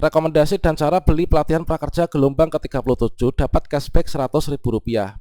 Rekomendasi dan cara beli pelatihan prakerja gelombang ke-37 dapat cashback Rp100.000.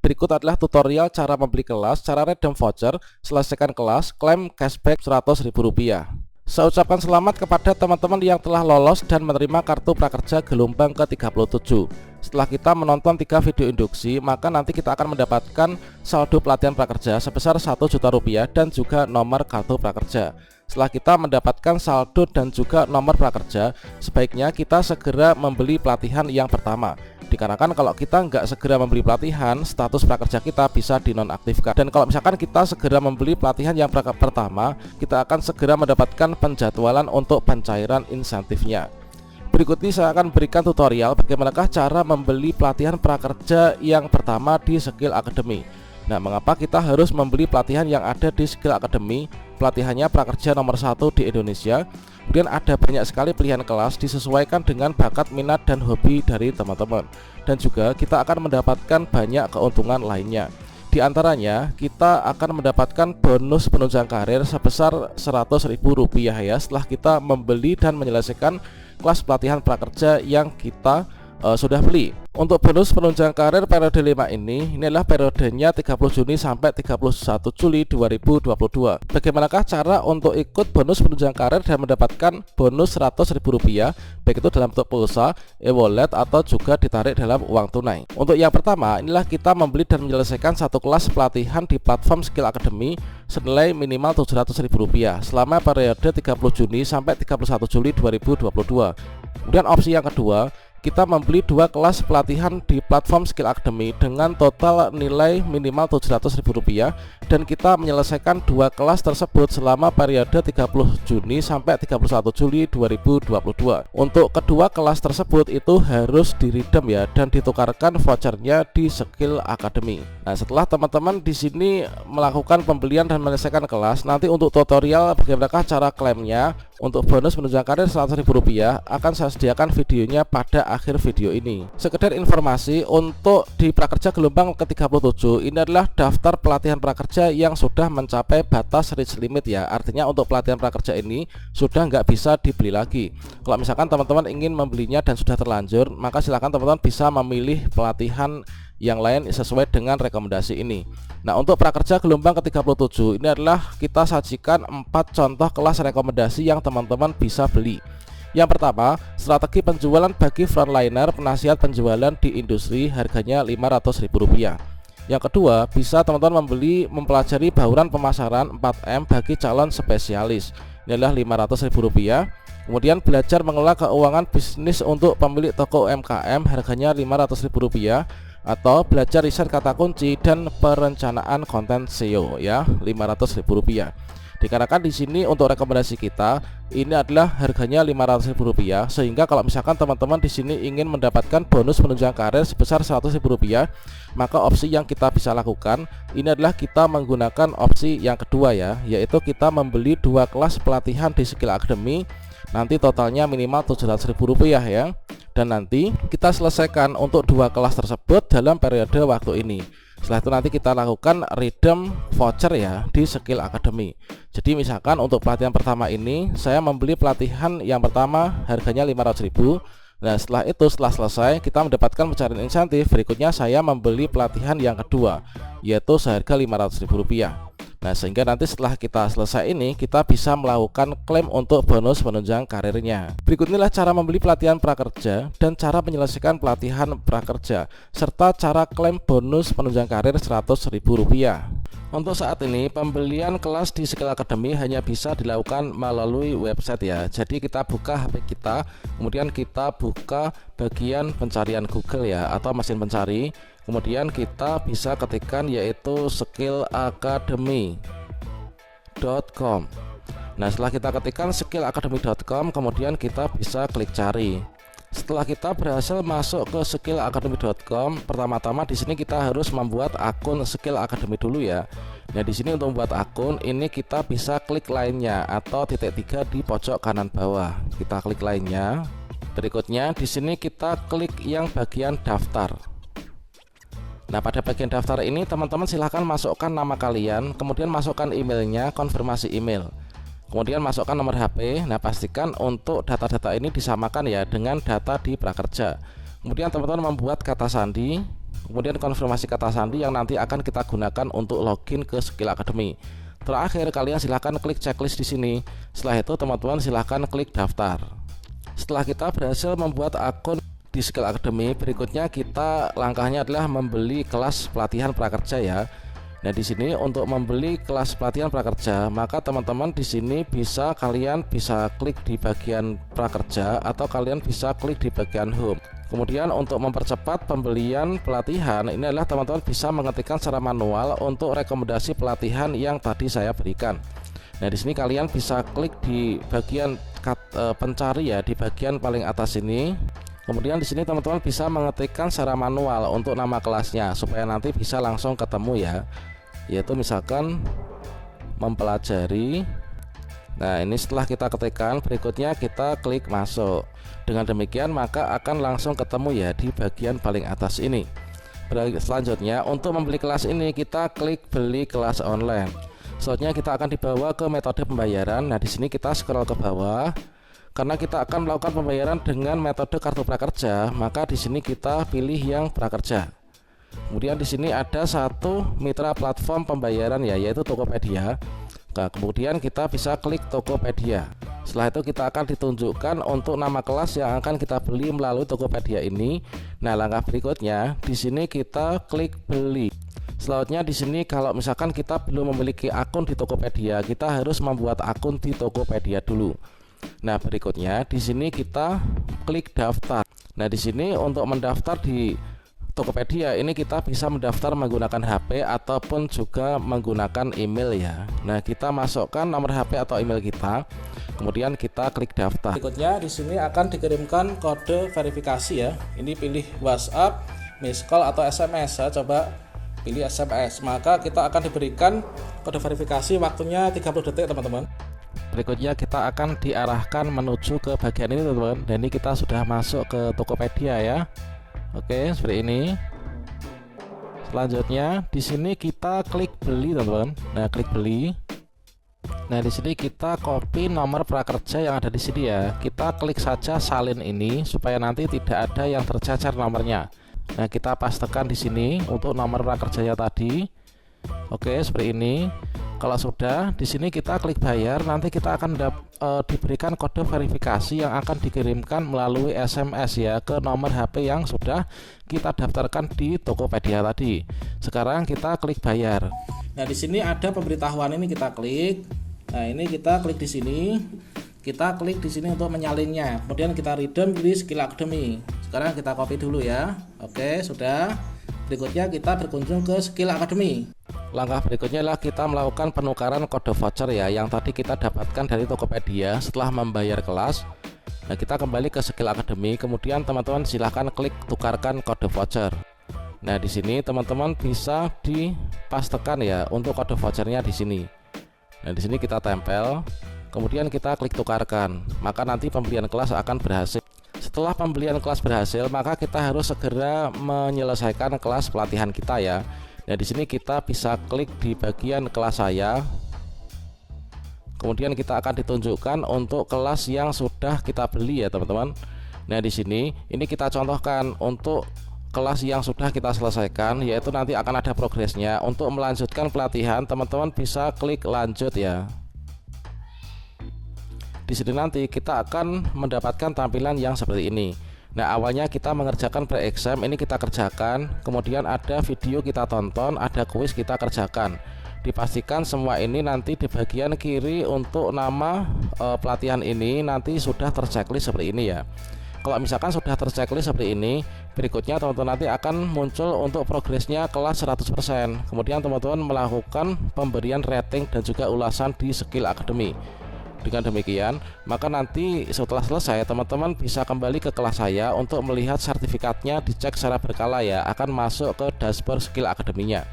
Berikut adalah tutorial cara membeli kelas, cara redeem voucher, selesaikan kelas, klaim cashback Rp100.000. Saya ucapkan selamat kepada teman-teman yang telah lolos dan menerima kartu prakerja gelombang ke-37. Setelah kita menonton 3 video induksi, maka nanti kita akan mendapatkan saldo pelatihan prakerja sebesar Rp1 juta dan juga nomor kartu prakerja. Setelah kita mendapatkan saldo dan juga nomor prakerja, sebaiknya kita segera membeli pelatihan yang pertama. Dikarenakan kalau kita nggak segera membeli pelatihan, status prakerja kita bisa dinonaktifkan. Dan kalau misalkan kita segera membeli pelatihan yang pertama, kita akan segera mendapatkan penjadwalan untuk pencairan insentifnya. Berikut ini saya akan berikan tutorial bagaimanakah cara membeli pelatihan prakerja yang pertama di Skill Academy. Nah, mengapa kita harus membeli pelatihan yang ada di Skill Academy? Pelatihannya prakerja nomor 1 di Indonesia. Kemudian ada banyak sekali pilihan kelas disesuaikan dengan bakat, minat, dan hobi dari teman-teman. Dan juga kita akan mendapatkan banyak keuntungan lainnya. Di antaranya kita akan mendapatkan bonus penunjang karir sebesar Rp100.000 ya setelah kita membeli dan menyelesaikan kelas pelatihan prakerja yang kita sudah beli. Untuk bonus penunjang karir periode 5 ini adalah periodenya 30 Juni sampai 31 Juli 2022. Bagaimanakah cara untuk ikut bonus penunjang karir dan mendapatkan bonus Rp100.000 baik itu dalam bentuk pulsa, e-wallet atau juga ditarik dalam uang tunai. Untuk yang pertama, inilah kita membeli dan menyelesaikan satu kelas pelatihan di platform Skill Academy senilai minimal Rp700.000 selama periode 30 Juni sampai 31 Juli 2022. Kemudian opsi yang kedua, kita membeli 2 kelas pelatihan di platform Skill Academy dengan total nilai minimal Rp700.000 dan kita menyelesaikan 2 kelas tersebut selama periode 30 Juni sampai 31 Juli 2022. Untuk kedua kelas tersebut itu harus di-redeem ya dan ditukarkan vouchernya di Skill Academy. Nah, setelah teman-teman di sini melakukan pembelian dan menyelesaikan kelas, nanti untuk tutorial bagaimana cara klaimnya untuk bonus penunjang karir Rp100.000 akan saya sediakan videonya pada akhir video ini. Sekedar informasi, untuk di prakerja gelombang ke-37 ini adalah daftar pelatihan prakerja yang sudah mencapai batas reach limit ya. Artinya untuk pelatihan prakerja ini sudah nggak bisa dibeli lagi. Kalau misalkan teman-teman ingin membelinya dan sudah terlanjur, maka silakan teman-teman bisa memilih pelatihan yang lain sesuai dengan rekomendasi ini. Nah, untuk prakerja gelombang ke-37 ini adalah kita sajikan 4 contoh kelas rekomendasi yang teman-teman bisa beli. Yang pertama, strategi penjualan bagi frontliner, penasihat penjualan di industri, harganya Rp500.000. Yang kedua, bisa teman-teman mempelajari bauran pemasaran 4M bagi calon spesialis, ini adalah Rp500.000. Kemudian belajar mengelola keuangan bisnis untuk pemilik toko UMKM, harganya Rp500.000. Atau belajar riset kata kunci dan perencanaan konten SEO ya, Rp500.000. Dikarenakan di sini untuk rekomendasi kita ini adalah harganya Rp500.000, sehingga kalau misalkan teman-teman di sini ingin mendapatkan bonus penunjang karir sebesar Rp100.000, maka opsi yang kita bisa lakukan ini adalah kita menggunakan opsi yang kedua ya, yaitu kita membeli 2 kelas pelatihan di Skill Academy. Nanti totalnya minimal Rp700.000 ya. Dan nanti kita selesaikan untuk 2 kelas tersebut dalam periode waktu ini. Setelah itu nanti kita lakukan redeem voucher ya di Skill Academy. Jadi misalkan untuk pelatihan pertama ini saya membeli pelatihan yang pertama harganya Rp500.000. Nah, setelah selesai kita mendapatkan pencarian insentif, berikutnya saya membeli pelatihan yang kedua yaitu seharga Rp500.000. Nah, sehingga nanti setelah kita selesai ini kita bisa melakukan klaim untuk bonus penunjang karirnya. Berikut inilah cara membeli pelatihan prakerja dan cara menyelesaikan pelatihan prakerja serta cara klaim bonus penunjang karir Rp100.000. Untuk saat ini pembelian kelas di Skill Academy hanya bisa dilakukan melalui website ya. Jadi kita buka HP kita, kemudian kita buka bagian pencarian Google ya atau mesin pencari. Kemudian kita bisa ketikkan yaitu skillacademy.com. Nah, setelah kita ketikkan skillacademy.com, kemudian kita bisa klik cari. Setelah kita berhasil masuk ke skillacademy.com, pertama-tama di sini kita harus membuat akun Skill Academy dulu ya. Nah, di sini untuk membuat akun ini kita bisa klik lainnya atau titik 3 di pojok kanan bawah. Kita klik lainnya. Berikutnya di sini kita klik yang bagian daftar. Nah, pada bagian daftar ini teman-teman silahkan masukkan nama kalian, kemudian masukkan emailnya, konfirmasi email. Kemudian masukkan nomor HP. Nah, pastikan untuk data-data ini disamakan ya dengan data di prakerja. Kemudian teman-teman membuat kata sandi, kemudian konfirmasi kata sandi yang nanti akan kita gunakan untuk login ke Skill Academy. Terakhir, kalian silahkan klik checklist di sini. Setelah itu teman-teman silahkan klik daftar. Setelah kita berhasil membuat akun di Skill Academy, berikutnya kita langkahnya adalah membeli kelas pelatihan prakerja ya. Nah, di sini untuk membeli kelas pelatihan prakerja, maka teman-teman di sini kalian bisa klik di bagian prakerja atau kalian bisa klik di bagian home. Kemudian untuk mempercepat pembelian pelatihan, ini adalah teman-teman bisa mengetikkan secara manual untuk rekomendasi pelatihan yang tadi saya berikan. Nah, di sini kalian bisa klik di bagian pencari ya, di bagian paling atas ini. Kemudian di sini teman-teman bisa mengetikkan secara manual untuk nama kelasnya supaya nanti bisa langsung ketemu ya. Yaitu misalkan mempelajari. Nah, ini setelah kita ketikkan, berikutnya kita klik masuk. Dengan demikian maka akan langsung ketemu ya di bagian paling atas ini. Selanjutnya untuk membeli kelas ini kita klik beli kelas online. Selanjutnya kita akan dibawa ke metode pembayaran. Nah, di sini kita scroll ke bawah. Karena kita akan melakukan pembayaran dengan metode kartu prakerja, maka di sini kita pilih yang prakerja. Kemudian di sini ada satu mitra platform pembayaran ya, yaitu Tokopedia. Nah, kemudian kita bisa klik Tokopedia. Setelah itu kita akan ditunjukkan untuk nama kelas yang akan kita beli melalui Tokopedia ini. Nah, langkah berikutnya di sini kita klik beli. Selanjutnya di sini kalau misalkan kita belum memiliki akun di Tokopedia, kita harus membuat akun di Tokopedia dulu. Nah, berikutnya di sini kita klik daftar. Nah, di sini untuk mendaftar di Tokopedia ini kita bisa mendaftar menggunakan HP ataupun juga menggunakan email ya. Nah, kita masukkan nomor HP atau email kita, kemudian kita klik daftar. Berikutnya di sini akan dikirimkan kode verifikasi ya. Ini pilih WhatsApp, miss call atau SMS ya. Coba pilih SMS, maka kita akan diberikan kode verifikasi, waktunya 30 detik teman-teman. Berikutnya kita akan diarahkan menuju ke bagian ini teman-teman. Dan ini kita sudah masuk ke Tokopedia ya. Oke, seperti ini. Selanjutnya di sini kita klik beli teman-teman. Nah, klik beli. Nah, di sini kita copy nomor prakerja yang ada di sini ya. Kita klik saja salin ini supaya nanti tidak ada yang tercecer nomornya. Nah, kita pastekan di sini untuk nomor prakerjanya tadi. Oke, seperti ini. Kalau sudah, di sini kita klik bayar. Nanti kita akan diberikan kode verifikasi yang akan dikirimkan melalui SMS ya ke nomor HP yang sudah kita daftarkan di Tokopedia tadi. Sekarang kita klik bayar. Nah, di sini ada pemberitahuan ini kita klik. Nah, ini kita klik di sini. Kita klik di sini untuk menyalinnya. Kemudian kita redeem di Skill Academy. Sekarang kita copy dulu ya. Oke, sudah. Berikutnya kita berkunjung ke Skill Academy. Langkah berikutnya adalah kita melakukan penukaran kode voucher ya, yang tadi kita dapatkan dari Tokopedia setelah membayar kelas. Nah, kita kembali ke Skill Academy, kemudian teman-teman silahkan klik tukarkan kode voucher. Nah, di sini teman-teman bisa dipastekan ya untuk kode vouchernya di sini. Nah, di sini kita tempel, kemudian kita klik tukarkan, maka nanti pembelian kelas akan berhasil. Setelah pembelian kelas berhasil, maka kita harus segera menyelesaikan kelas pelatihan kita ya. Nah, di sini kita bisa klik di bagian kelas saya. Kemudian kita akan ditunjukkan untuk kelas yang sudah kita beli ya, teman-teman. Nah, di sini ini kita contohkan untuk kelas yang sudah kita selesaikan, yaitu nanti akan ada progresnya. Untuk melanjutkan pelatihan, teman-teman bisa klik lanjut ya. Di sini nanti kita akan mendapatkan tampilan yang seperti ini. Nah, awalnya kita mengerjakan pre-exam, ini kita kerjakan, kemudian ada video kita tonton, ada kuis kita kerjakan. Dipastikan semua ini nanti di bagian kiri untuk nama pelatihan ini nanti sudah terchecklist seperti ini ya. Kalau misalkan sudah terchecklist seperti ini, berikutnya teman-teman nanti akan muncul untuk progresnya kelas 100%. Kemudian teman-teman melakukan pemberian rating dan juga ulasan di Skill Academy. Dengan demikian, maka nanti setelah selesai teman-teman bisa kembali ke kelas saya untuk melihat sertifikatnya, dicek secara berkala ya, akan masuk ke dashboard Skill Academy-nya.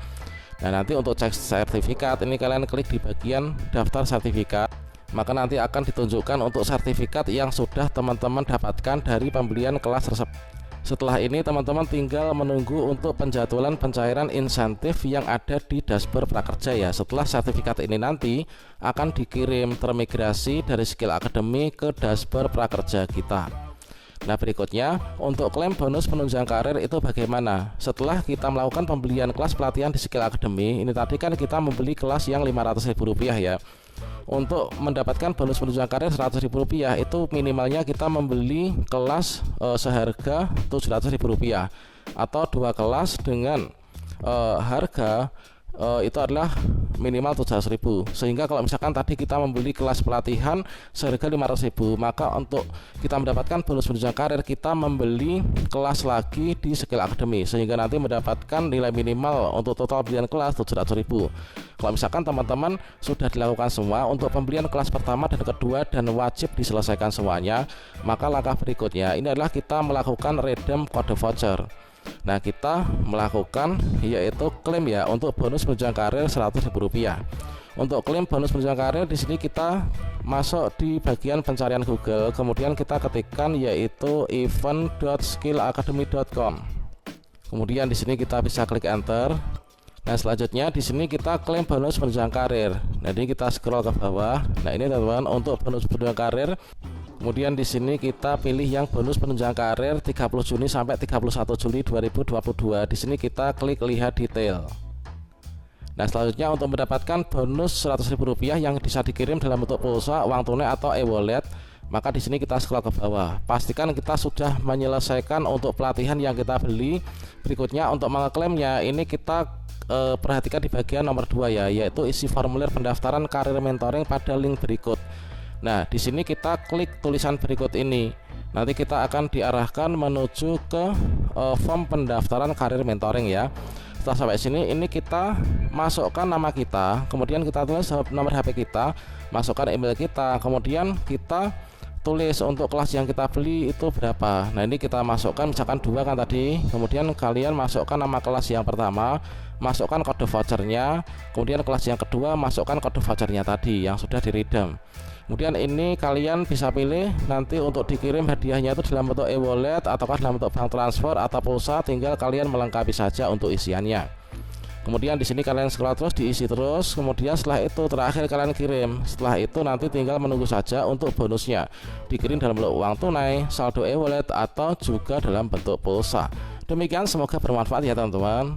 Nah, nanti untuk cek sertifikat ini kalian klik di bagian daftar sertifikat, maka nanti akan ditunjukkan untuk sertifikat yang sudah teman-teman dapatkan dari pembelian kelas tersebut. Setelah ini teman-teman tinggal menunggu untuk penjadwalan pencairan insentif yang ada di dashboard prakerja ya. Setelah sertifikat ini nanti akan dikirim termigrasi dari Skill Academy ke dashboard prakerja kita. Nah, berikutnya untuk klaim bonus penunjang karir itu bagaimana? Setelah kita melakukan pembelian kelas pelatihan di Skill Academy, ini tadi kan kita membeli kelas yang Rp500.000 ya. Untuk mendapatkan bonus penunjang karir Rp100.000 itu minimalnya kita membeli kelas seharga Rp700.000 atau 2 kelas dengan harga itu adalah minimal 700.000. Sehingga kalau misalkan tadi kita membeli kelas pelatihan seharga 500.000, maka untuk kita mendapatkan bonus penunjang karir kita membeli kelas lagi di Skill Academy, sehingga nanti mendapatkan nilai minimal untuk total pembelian kelas 700.000. Kalau misalkan teman-teman sudah dilakukan semua untuk pembelian kelas pertama dan kedua dan wajib diselesaikan semuanya, maka langkah berikutnya ini adalah kita melakukan redeem kode voucher. Nah, kita melakukan yaitu klaim ya untuk bonus penunjang karir Rp100.000. Untuk klaim bonus penunjang karir di sini kita masuk di bagian pencarian Google, kemudian kita ketikkan yaitu event.skillacademy.com. Kemudian di sini kita bisa klik enter. Nah, selanjutnya di sini kita klaim bonus penunjang karir. Nah, ini kita scroll ke bawah. Nah, ini teman-teman untuk bonus penunjang karir. Kemudian di sini kita pilih yang bonus penunjang karir 30 Juni sampai 31 Juli 2022. Di sini kita klik lihat detail. Nah, selanjutnya untuk mendapatkan bonus Rp100.000 yang bisa dikirim dalam bentuk pulsa, uang tunai atau e-wallet, maka di sini kita scroll ke bawah. Pastikan kita sudah menyelesaikan untuk pelatihan yang kita beli. Berikutnya untuk mengeklaimnya ini kita perhatikan di bagian nomor 2 ya, yaitu isi formulir pendaftaran karir mentoring pada link berikut. Nah, di sini kita klik tulisan berikut ini. Nanti kita akan diarahkan menuju ke form pendaftaran karir mentoring ya. Setelah sampai sini, ini kita masukkan nama kita, kemudian kita tulis nomor HP kita, masukkan email kita, kemudian kita tulis untuk kelas yang kita beli itu berapa. Nah, ini kita masukkan misalkan 2 kan tadi. Kemudian kalian masukkan nama kelas yang pertama, masukkan kode vouchernya. Kemudian kelas yang kedua masukkan kode vouchernya tadi yang sudah di-redeem. Kemudian ini kalian bisa pilih nanti untuk dikirim hadiahnya itu dalam bentuk e-wallet ataukah dalam bentuk bank transfer atau pulsa, tinggal kalian melengkapi saja untuk isiannya. Kemudian di sini kalian scroll terus, diisi terus. Kemudian setelah itu terakhir kalian kirim. Setelah itu nanti tinggal menunggu saja untuk bonusnya dikirim dalam bentuk uang tunai, saldo e-wallet atau juga dalam bentuk pulsa. Demikian, semoga bermanfaat ya teman-teman.